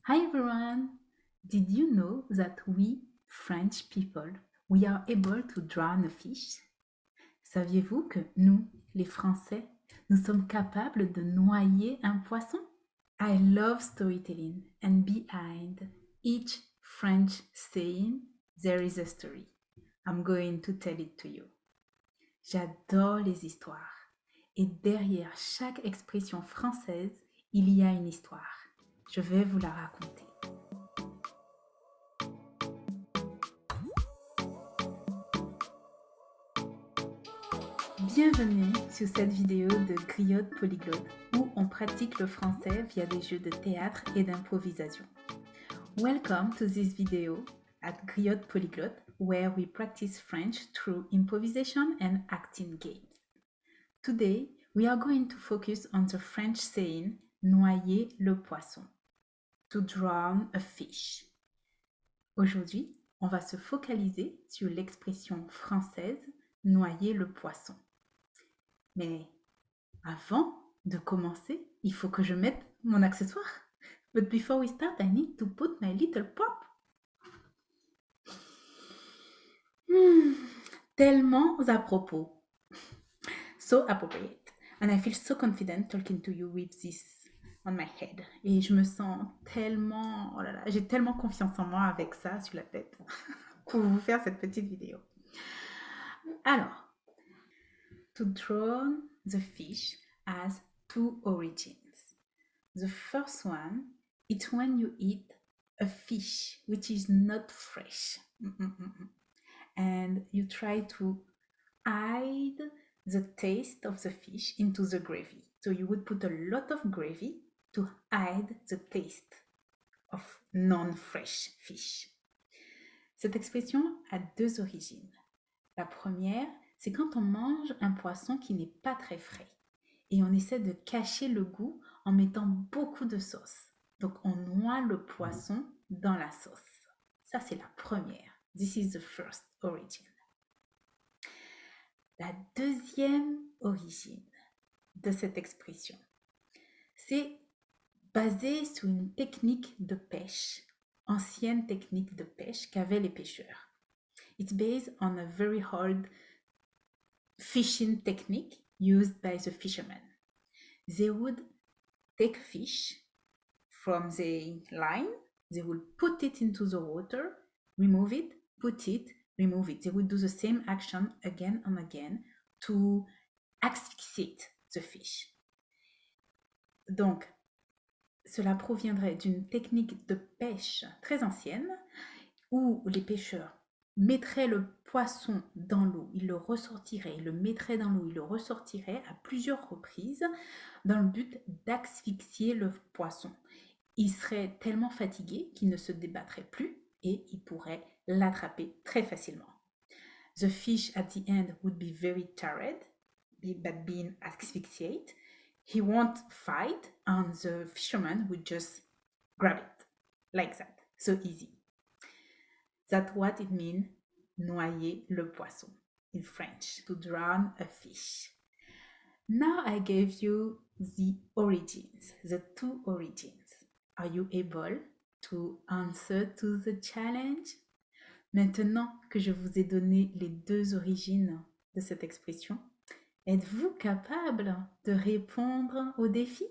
Hi everyone! Did you know that we, French people, we are able to drown a fish? Saviez-vous que nous, les Français, nous sommes capables de noyer un poisson? I love storytelling, and behind each French saying, there is a story. I'm going to tell it to you. J'adore les histoires. Et derrière chaque expression française, il y a une histoire. Je vais vous la raconter. Bienvenue sur cette vidéo de Griotte Polyglotte où on pratique le français via des jeux de théâtre et d'improvisation. Welcome to this video at Griotte Polyglotte where we practice French through improvisation and acting games. Today, we are going to focus on the French saying noyer le poisson, to drown a fish. Aujourd'hui, on va se focaliser sur l'expression française noyer le poisson. Mais avant de commencer, il faut que je mette mon accessoire. But before we start, I need to put my little pop. Tellement à propos. So appropriate. And I feel so confident talking to you with this on my head. Et je me sens tellement, oh là là, j'ai tellement confiance en moi avec ça sur la tête pour vous faire cette petite vidéo. Alors, to drown the fish has two origins. The first one, it's when you eat a fish which is not fresh. And you try to hide the taste of the fish into the gravy. So you would put a lot of gravy to hide the taste of non-fresh fish. Cette expression a deux origines. La première, c'est quand on mange un poisson qui n'est pas très frais et on essaie de cacher le goût en mettant beaucoup de sauce. Donc on noie le poisson dans la sauce. Ça, c'est la première. This is the first origin. La deuxième origine de cette expression, c'est basé sur une technique de pêche, ancienne technique de pêche qu'avaient les pêcheurs. It's based on a very old fishing technique used by the fishermen. They would take fish from the line, they would put it into the water, remove it, put it, remove it. They would do the same action again and again to asphyxiate the fish. Donc, cela proviendrait d'une technique de pêche très ancienne où les pêcheurs mettraient le poisson dans l'eau, ils le ressortiraient, ils le mettraient dans l'eau, ils le ressortiraient à plusieurs reprises dans le but d'asphyxier le poisson. Il serait tellement fatigué qu'il ne se débattrait plus et il pourrait l'attraper très facilement. The fish at the end would be very tired, but being asphyxiated. He won't fight and the fisherman would just grab it like that. So easy. That's what it means, noyer le poisson in French, to drown a fish. Now I gave you the origins, the two origins. Are you able to answer to the challenge? Maintenant que je vous ai donné les deux origines de cette expression, êtes-vous capable de répondre au défi?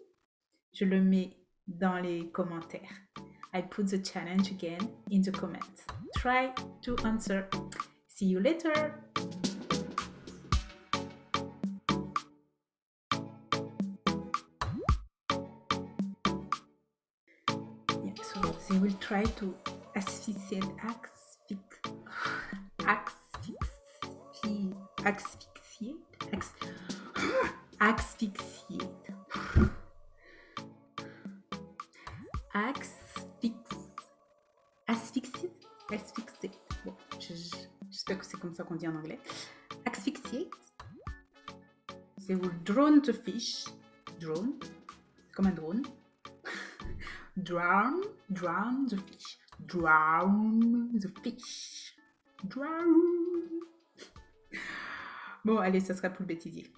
Je le mets dans les commentaires. I put the challenge again in the comments. Try to answer. See you later! Yeah, so they will try to asphyxiate, asphyxiate. Bon, j'espère que c'est comme ça qu'on dit en anglais. Asphyxiate. They will drown the fish. Drown, comme un drone. Drown the fish. Drown the fish. Drown. Bon, allez, ça sera pour le bêtisier.